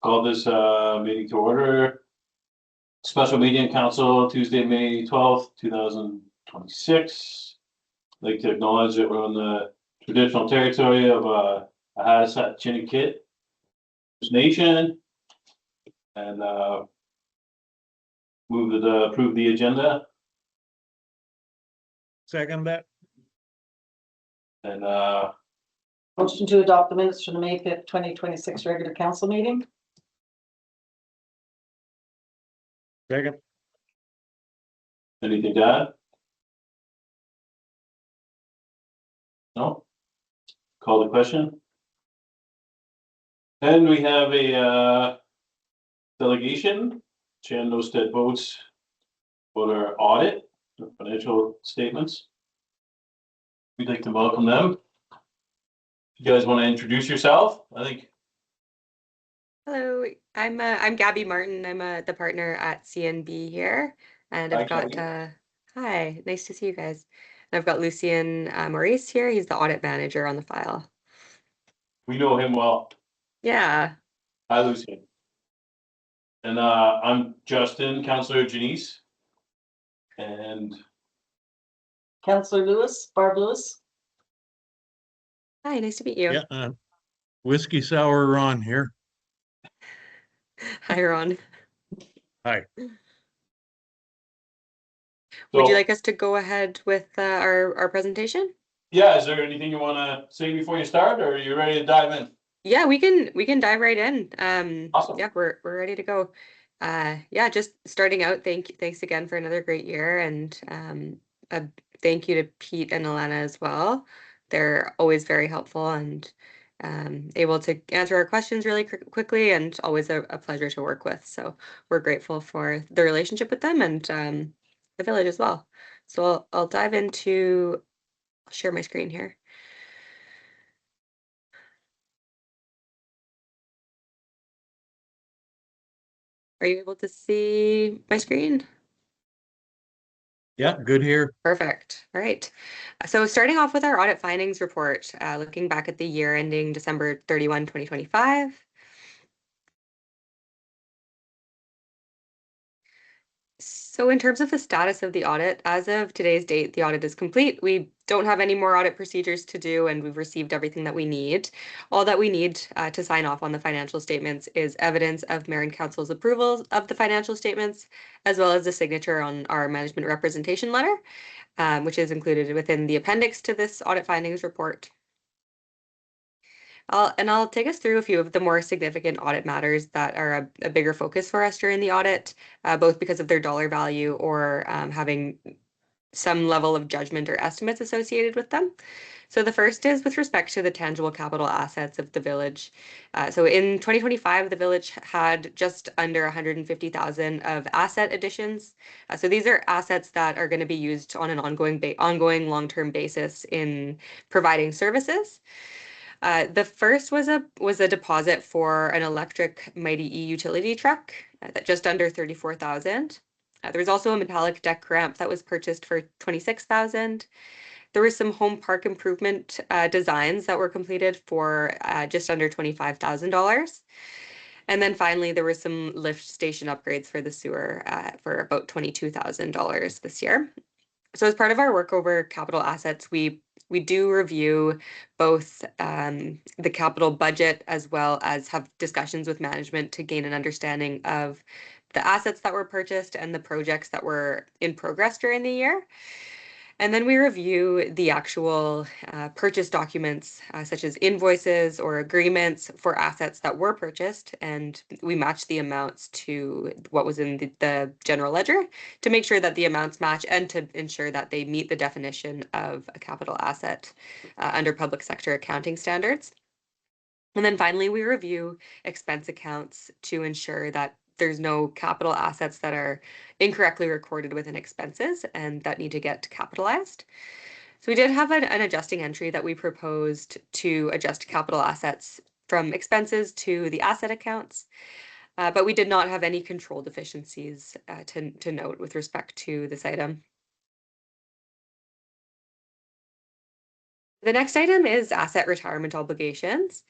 Call this meeting to order. Special meeting council Tuesday, May 12th, 2026. I'd like to acknowledge that we're on the traditional territory of Ahadasat Chinnikit Nation, and move to approve the agenda. Second that. And Motion to adopt the minutes from the May 5th, 2026 regular council meeting. Second. anything to add? No? Call the question. And we have a delegation. Chan Nosted votes for our audit, the financial statements. We'd like to welcome them. You guys want to introduce yourself? I think. Hello, I'm Gabby Martin. I'm the partner at CNB here, and I've Hi, got hi, nice to see you guys. And I've got Lucien Maurice here. He's the audit manager on the file. We know him well. Yeah. Hi, Lucien. And I'm Justin, Councillor Janice. And Councillor Lewis, Barb Lewis. Hi, nice to meet you. Yeah. Whiskey Sour Ron here. Hi, Ron. Hi. Would you like us to go ahead with our presentation? Yeah, is there anything you want to say before you start, or are you ready to dive in? Yeah, we can dive right in. Awesome. Yeah, we're ready to go. Yeah, just starting out, thanks again for another great year, and a thank you to Pete and Alana as well. They're always very helpful and able to answer our questions really quickly, and always a pleasure to work with. So we're grateful for the relationship with them and the village as well. So I'll dive into, I'll share my screen here. Are you able to see my screen? Yeah, good here. Perfect. All right. So starting off with our audit findings report, looking back at the year ending December 31, 2025. So in terms of the status of the audit, as of today's date, the audit is complete. We don't have any more audit procedures to do, and we've received everything that we need. All that we need to sign off on the financial statements is evidence of Mayor and Council's approval of the financial statements, as well as the signature on our management representation letter, which is included within the appendix to this audit findings report. I'll take us through a few of the more significant audit matters that are a bigger focus for us during the audit, both because of their dollar value or having some level of judgment or estimates associated with them. So the first is with respect to the tangible capital assets of the village. So in 2025, the village had just under 150,000 of asset additions. So these are assets that are going to be used on an ongoing long-term basis in providing services. The first was a deposit for an electric Mighty E utility truck at just under 34,000. There was also a metallic deck ramp that was purchased for 26,000. There were some home park improvement designs that were completed for just under $25,000. And then finally, there were some lift station upgrades for the sewer for about $22,000 this year. So as part of our work over capital assets, we do review both the capital budget as well as have discussions with management to gain an understanding of the assets that were purchased and the projects that were in progress during the year. And then we review the actual purchase documents, such as invoices or agreements for assets that were purchased, and we match the amounts to what was in the general ledger to make sure that the amounts match and to ensure that they meet the definition of a capital asset under public sector accounting standards. And then finally, we review expense accounts to ensure that there's no capital assets that are incorrectly recorded within expenses and that need to get capitalized. So we did have an adjusting entry that we proposed to adjust capital assets from expenses to the asset accounts, but we did not have any control deficiencies to note with respect to this item. The next item is asset retirement obligations.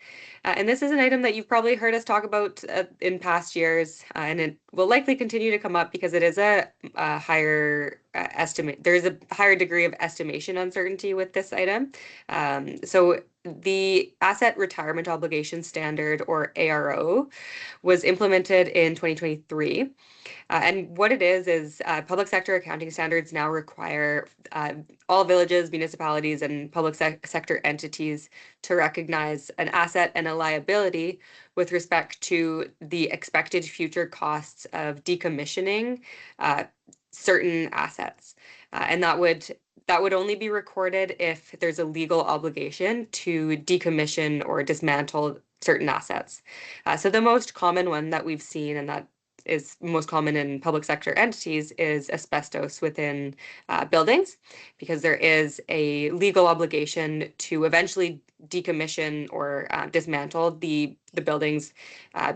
And this is an item that you've probably heard us talk about in past years, and it will likely continue to come up because it is a higher estimate. There's a higher degree of estimation uncertainty with this item. So the asset retirement obligation standard, or ARO, was implemented in 2023. And what it is public sector accounting standards now require all villages, municipalities, and public sector entities to recognize an asset and a liability with respect to the expected future costs of decommissioning certain assets. And that would only be recorded if there's a legal obligation to decommission or dismantle certain assets. So the most common one that we've seen, and that is most common in public sector entities, is asbestos within buildings, because there is a legal obligation to eventually decommission or dismantle the buildings,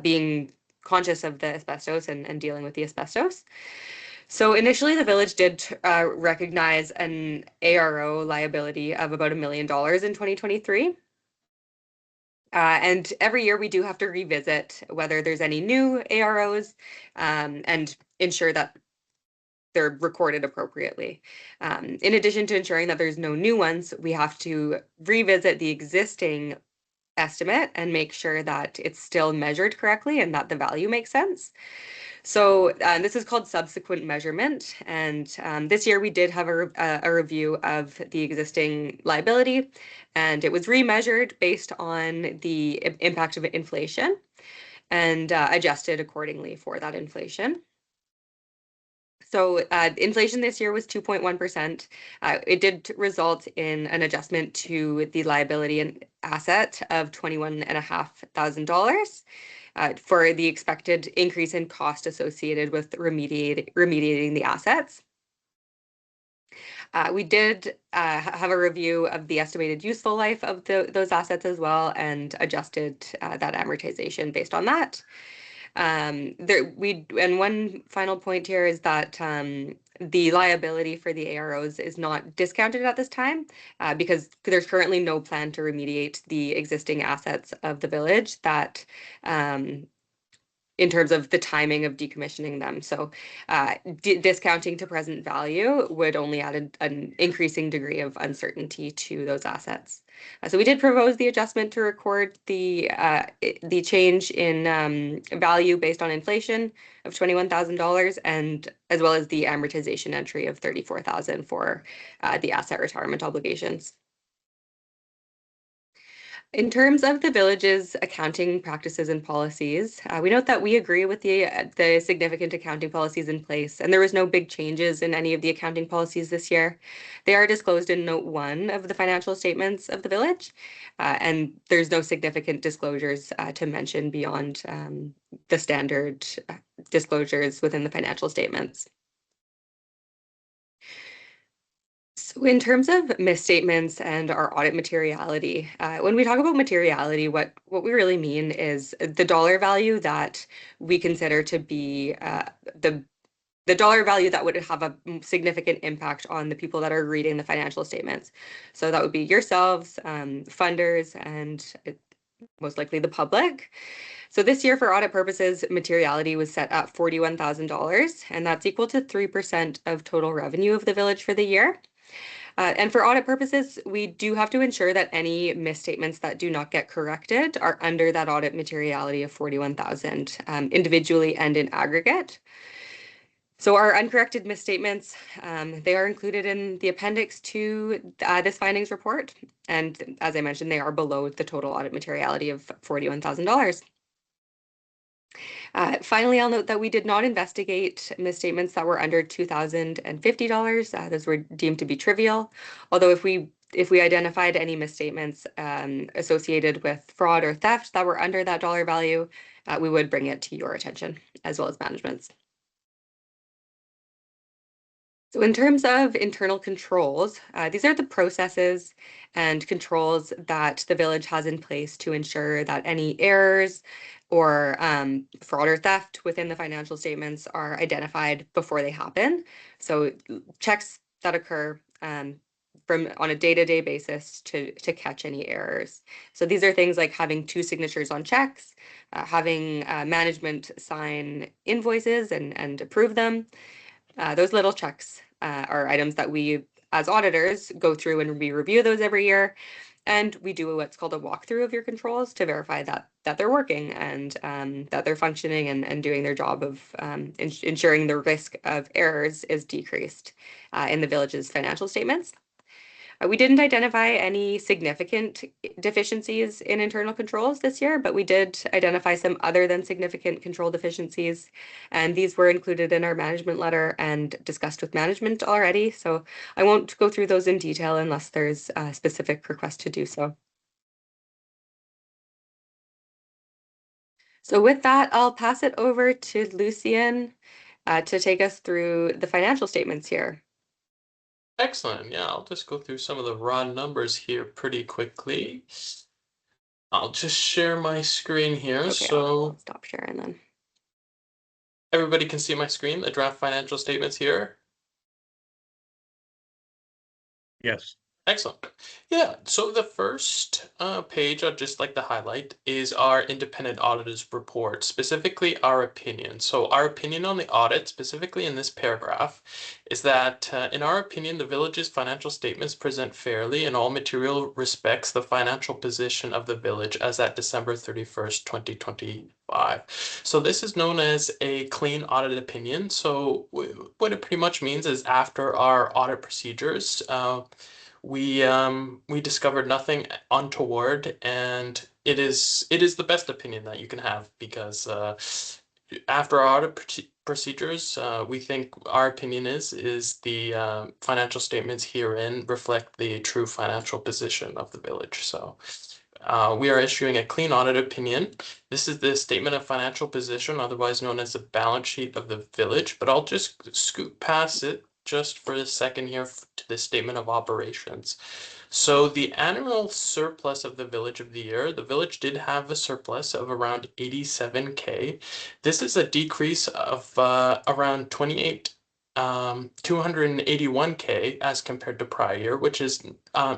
being conscious of the asbestos and dealing with the asbestos. So initially, the village did recognize an ARO liability of about $1 million in 2023. And every year we do have to revisit whether there's any new AROs and ensure that they're recorded appropriately. In addition to ensuring that there's no new ones, we have to revisit the existing estimate and make sure that it's still measured correctly and that the value makes sense. So this is called subsequent measurement. And this year we did have a review of the existing liability, and it was remeasured based on the impact of inflation and adjusted accordingly for that inflation. So inflation this year was 2.1%. It did result in an adjustment to the liability and asset of $21,500 for the expected increase in cost associated with remediating the assets. We did have a review of the estimated useful life of those assets as well, and adjusted that amortization based on that. And one final point here is that the liability for the AROs is not discounted at this time because there's currently no plan to remediate the existing assets of the village that in terms of the timing of decommissioning them. So discounting to present value would only add an increasing degree of uncertainty to those assets. So we did propose the adjustment to record the change in value based on inflation of $21,000, and as well as the amortization entry of $34,000 for the asset retirement obligations. In terms of the village's accounting practices and policies, we note that we agree with the significant accounting policies in place, and there was no big changes in any of the accounting policies this year. They are disclosed in Note 1 of the financial statements of the village, and there's no significant disclosures to mention beyond the standard disclosures within the financial statements. So in terms of misstatements and our audit materiality, when we talk about materiality, what we really mean is the dollar value that we consider to be the dollar value that would have a significant impact on the people that are reading the financial statements. So that would be yourselves, funders, and most likely the public. So this year, for audit purposes, materiality was set at $41,000, and that's equal to 3% of total revenue of the village for the year. And for audit purposes, we do have to ensure that any misstatements that do not get corrected are under that audit materiality of 41,000 individually and in aggregate. So our uncorrected misstatements, they are included in the appendix to this findings report. And as I mentioned, they are below the total audit materiality of $41,000. Finally, I'll note that we did not investigate misstatements that were under $2,050. Those were deemed to be trivial. Although if we identified any misstatements associated with fraud or theft that were under that dollar value, we would bring it to your attention as well as management's. So in terms of internal controls, these are the processes and controls that the village has in place to ensure that any errors or fraud or theft within the financial statements are identified before they happen. So checks that occur on a day-to-day basis to catch any errors. So these are things like having 2 signatures on checks, having management sign invoices and approve them. Those little checks are items that we, as auditors, go through and we review those every year. And we do what's called a walkthrough of your controls to verify that they're working and that they're functioning and doing their job of ensuring the risk of errors is decreased in the village's financial statements. We didn't identify any significant deficiencies in internal controls this year, but we did identify some other than significant control deficiencies, and these were included in our management letter and discussed with management already. So I won't go through those in detail unless there's a specific request to do so. So with that, I'll pass it over to Lucien to take us through the financial statements here. Excellent. Yeah, I'll just go through some of the raw numbers here pretty quickly. I'll just share my screen here Okay, so I'll stop sharing then. everybody can see my screen, the draft financial statements here. Yes. Excellent. Yeah, so the first page I'd just like to highlight is our independent auditor's report, specifically our opinion. So our opinion on the audit, specifically in this paragraph, is that in our opinion, the village's financial statements present fairly in all material respects the financial position of the village as at December 31st, 2025. So this is known as a clean audit opinion. So what it pretty much means is after our audit procedures, we discovered nothing untoward, and it is the best opinion that you can have because after our audit procedures, we think our opinion is the financial statements herein reflect the true financial position of the village. So we are issuing a clean audit opinion. This is the statement of financial position, otherwise known as the balance sheet of the village, but I'll just scoot past it just for a second here to the statement of operations. So the annual surplus of the village of the year, the village did have a surplus of around 87K. This is a decrease of around 281K as compared to prior year, which is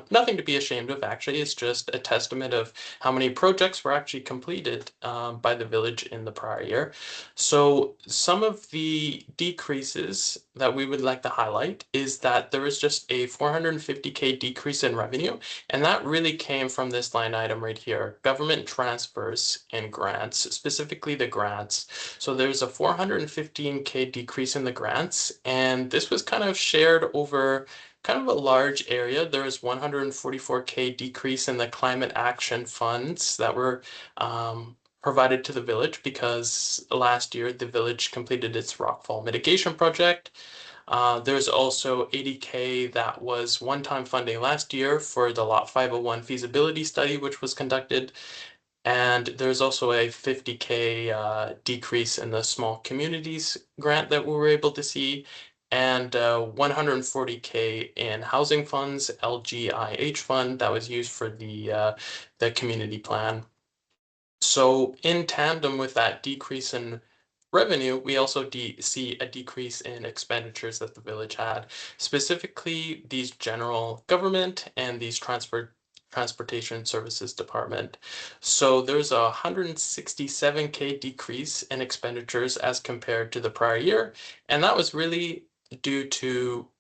nothing to be ashamed of. Actually, it's just a testament of how many projects were actually completed by the village in the prior year. So some of the decreases that we would like to highlight is that there is just a 450K decrease in revenue, and that really came from this line item right here, government transfers and grants, specifically the grants. So there's a 415K decrease in the grants, and this was kind of shared over kind of a large area. There was 144K decrease in the climate action funds that were provided to the village because last year the village completed its rockfall mitigation project. There's also 80K that was one-time funding last year for the Lot 501 feasibility study, which was conducted. And there's also a 50K decrease in the small communities grant that we were able to see, and 140K in housing funds, LGIH fund that was used for the community plan. So in tandem with that decrease in revenue, we also see a decrease in expenditures that the village had, specifically these general government and these transportation services department. So there's a 167K decrease in expenditures as compared to the prior year, and that was really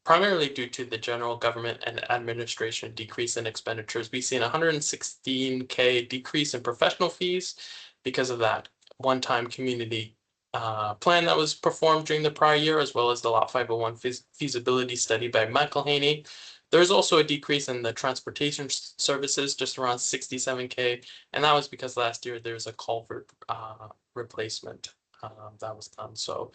primarily due to the general government and administration decrease in expenditures. We've seen 116K decrease in professional fees because of that one-time community plan that was performed during the prior year, as well as the Lot 501 feasibility study by Maquinna. There's also a decrease in the transportation services, just around 67K, and that was because last year there was a culvert replacement that was done. So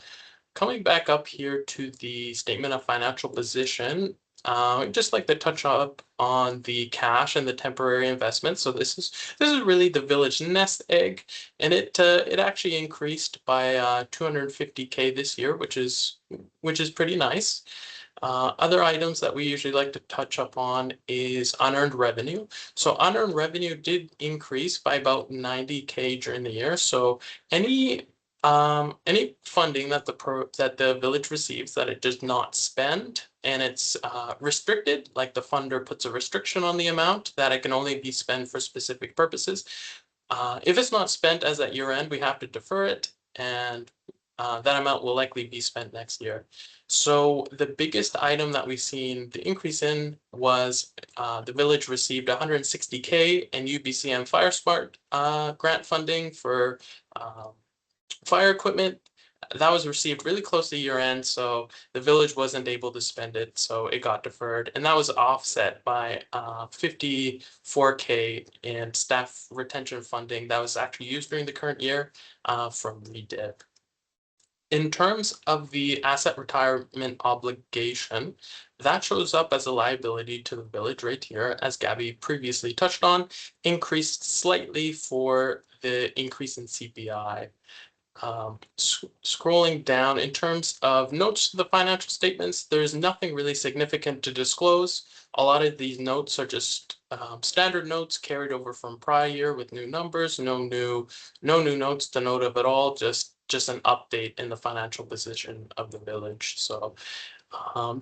coming back up here to the statement of financial position, I'd just like to touch up on the cash and the temporary investments. So this is really the village nest egg, and it actually increased by 250K this year, which is pretty nice. Other items that we usually like to touch up on is unearned revenue. So unearned revenue did increase by about 90K during the year. So any Any funding that the village receives that it does not spend and it's restricted, like the funder puts a restriction on the amount that it can only be spent for specific purposes. If it's not spent as at year end, we have to defer it, and that amount will likely be spent next year. So the biggest item that we've seen the increase in was the village received 160K in UBCM Fire Smart grant funding for fire equipment. That was received really close to year end, so the village wasn't able to spend it, so it got deferred, and that was offset by 54K in staff retention funding that was actually used during the current year from REDIP. In terms of the asset retirement obligation, that shows up as a liability to the village right here, as Gabby previously touched on, increased slightly for the increase in CPI. Scrolling down, in terms of notes to the financial statements, there's nothing really significant to disclose. A lot of these notes are just standard notes carried over from prior year with new numbers, no new notes to note of at all, just an update in the financial position of the village. So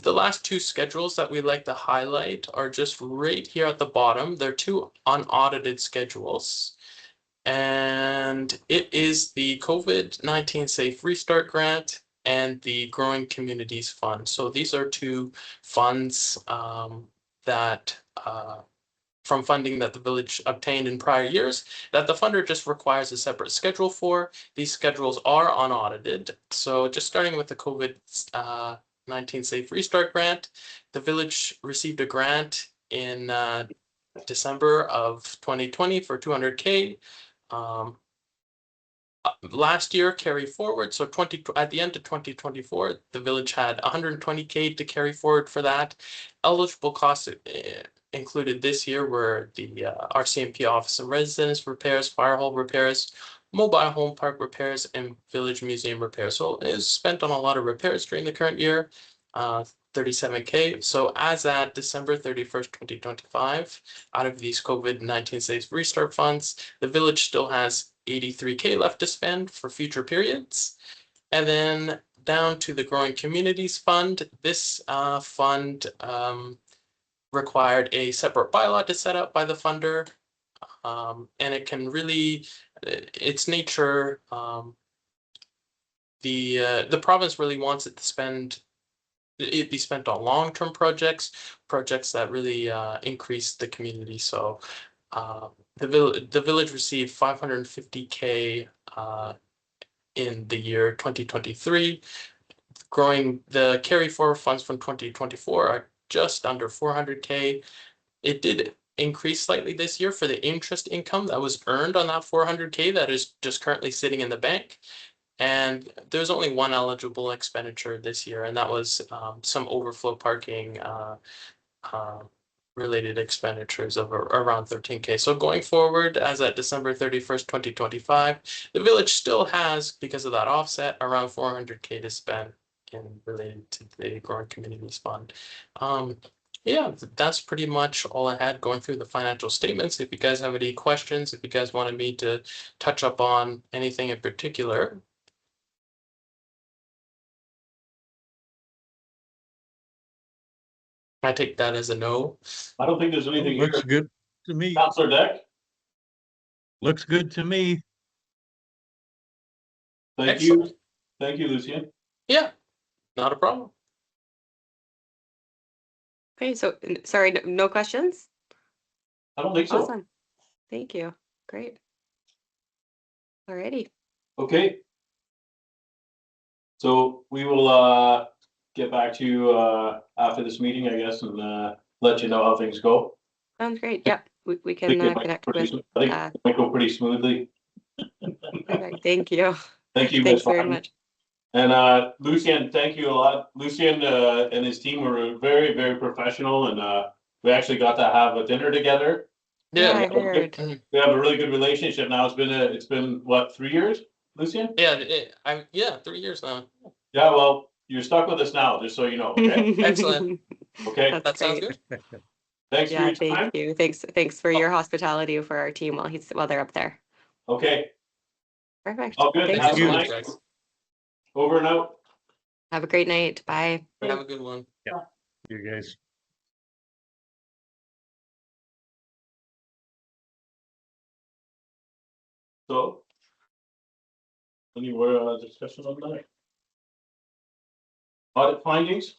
the last two schedules that we like to highlight are just right here at the bottom. They're two unaudited schedules. And it is the COVID-19 Safe Restart Grant and the Growing Communities Fund. So these are two funds that from funding that the village obtained in prior years that the funder just requires a separate schedule for. These schedules are unaudited. So just starting with the COVID-19 Safe Restart Grant, the village received a grant in December of 2020 for 200K. Last year carry forward, so at the end of 2024, the village had 120K to carry forward for that. Eligible costs included this year were the RCMP office and residence repairs, fire hall repairs, mobile home park repairs, and village museum repairs. So it was spent on a lot of repairs during the current year. 37K. So as at December 31st, 2025, out of these COVID-19 Safe Restart funds, the village still has 83K left to spend for future periods. And then down to the Growing Communities Fund. This fund required a separate bylaw to set up by the funder. And it can really, its nature, the province really wants it to be spent on long-term projects that really increase the community. So the village received 550K in the year 2023. Growing the carry forward funds from 2024 are just under 400K. It did increase slightly this year for the interest income that was earned on that 400K that is just currently sitting in the bank. And there's only one eligible expenditure this year, and that was some overflow parking related expenditures of around 13K. So going forward, as at December 31st, 2025, the village still has, because of that offset, around 400K to spend in related to the Growing Communities Fund. Yeah, that's pretty much all I had going through the financial statements. If you guys have any questions, if you guys wanted me to touch up on anything in particular. I take that as a no. I don't think there's anything here. Looks good to me. Counselor Deck, Looks good to me. thank you. Excellent. Thank you, Lucien. Yeah, not a problem. Okay, so sorry, no questions? I don't think so. Awesome. Thank you. Great. Alrighty. Okay. So we will get back to you after this meeting, I guess, and let you know how things go. Sounds great. Yeah, we I can think it might connect go with. it might go pretty smoothly. Perfect. Thank you. Thank you. Thanks Ms. very Martin. much. And Lucien, thank you a lot. Lucien and his team were very, very professional, and we actually got to have a dinner together. Yeah, I Yeah. heard. We have a really good relationship now. It's been what, 3 years, Lucien? Yeah, 3 years now. Yeah, well, you're stuck with us now, just so you know, okay? Excellent. Okay, That's That sounds great. good. thanks for Yeah, your time. thank you. Thanks for your hospitality for our team while they're up there. Okay, Perfect. Oh, good. Thanks. Have a you. nice Guys. over and out. Have a great night. Bye. Have a good one. You guys. So. Any more discussion on that? Audit findings?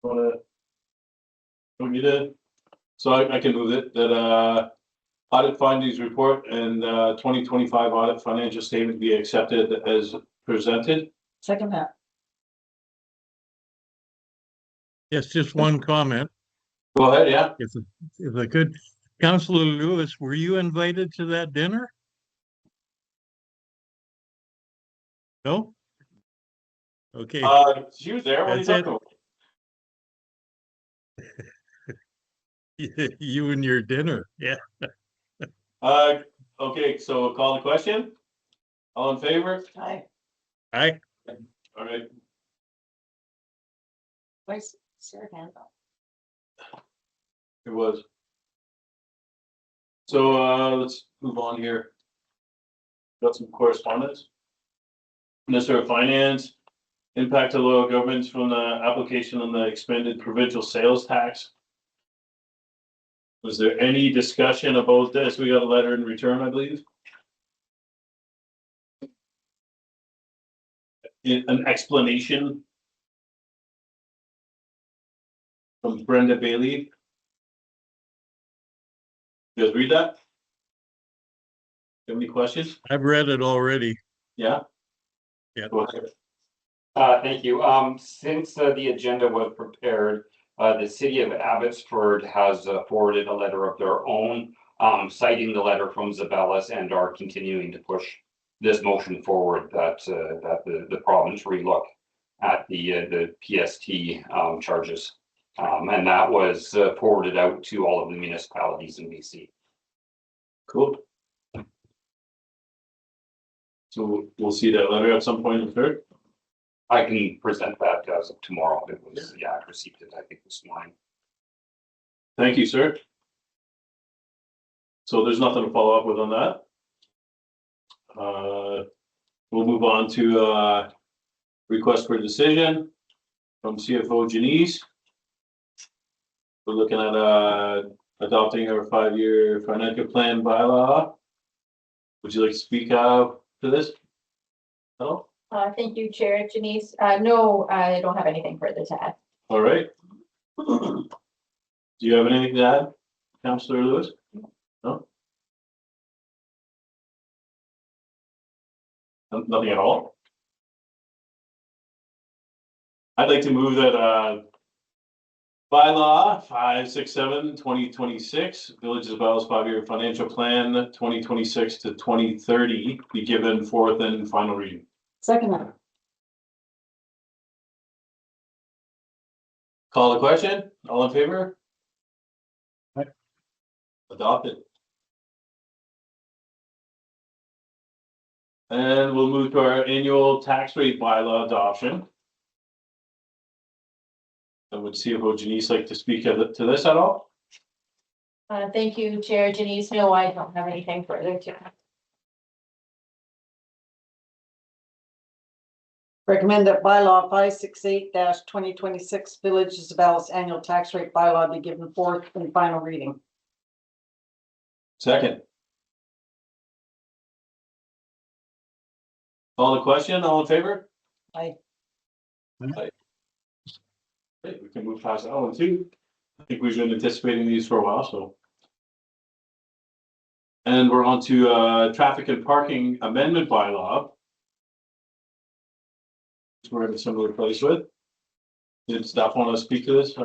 Wanna? Want me to? So I can move it, that audit findings report and 2025 audit financial statement be accepted as presented. Second that. Yes, just one comment. Go ahead, yeah. If I could, Councillor Lewis, were you invited to that dinner? No? Okay, She was there, what are you That's it. talking about? you and your dinner, yeah. Okay, so call the question. All in favor? Aye. I, All right, Vice Chair hand up. it was. So let's move on here. Got some correspondence. Minister of Finance, impact to local governments from the application on the expanded provincial sales tax. Was there any discussion about this? We got a letter in return, I believe. An explanation from Brenda Bailey. You guys read that? You have any questions? I've read it already. Yeah? Yeah. Go ahead. Thank you. Since the agenda was prepared, the city of Abbotsford has forwarded a letter of their own, citing the letter from Zeballos, and are continuing to push this motion forward that the province relook at the PST charges. And that was forwarded out to all of the municipalities in BC. Cool. So we'll see that letter at some point in the third. I can present that as of tomorrow. It was, yeah, I received it, I think, this morning. Thank you, sir. So there's nothing to follow up with on that. We'll move on to request for decision from CFO Janice. We're looking at adopting our 5-year financial plan bylaw. Would you like to speak to this? No? Thank you, Chair Janice. No, I don't have anything further to add. All right. Do you have anything to add, Councillor Lewis? No? Nothing at all? I'd like to move that bylaw 567/2026, Village of Zeballos 5-year financial plan 2026 to 2030 be given fourth and final reading. Second that. Call the question. All in favor? Aye. Adopted. And we'll move to our annual tax rate bylaw adoption. And would CFO Janice like to speak to this at all? Thank you, Chair Janice. No, I don't have anything further to add. Recommend that bylaw 568-2026 Village of Zeballos annual tax rate bylaw be given fourth and final reading. Second. Call the question. All in favor? Aye. Aye. Okay, we can move past that one too. I think we've been anticipating these for a while, so. And we're on to traffic and parking amendment bylaw. We're in a similar place with. Did staff want to speak to this?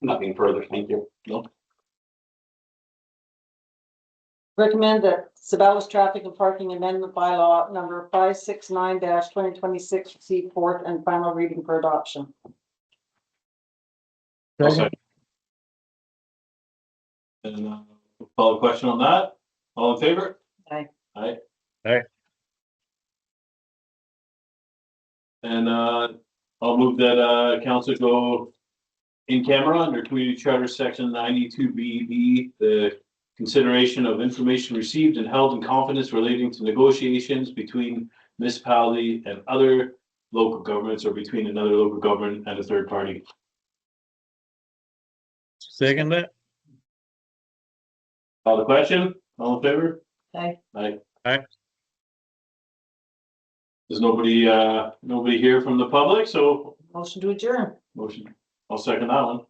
Nothing further, thank you. No. Recommend that Zeballos traffic and parking amendment bylaw number 569-2026 receive fourth and final reading for adoption. Second. And we'll call a question on that. All in favor? Aye. Aye. Aye. And I'll move that council go in camera under community charter section 92BB, the consideration of information received and held in confidence relating to negotiations between municipality and other local governments or between another local government and a third party. Second that? Call the question, all in favor? Aye. Aye. Aye. There's nobody here from the public, so Motion to adjourn. motion, I'll second that one.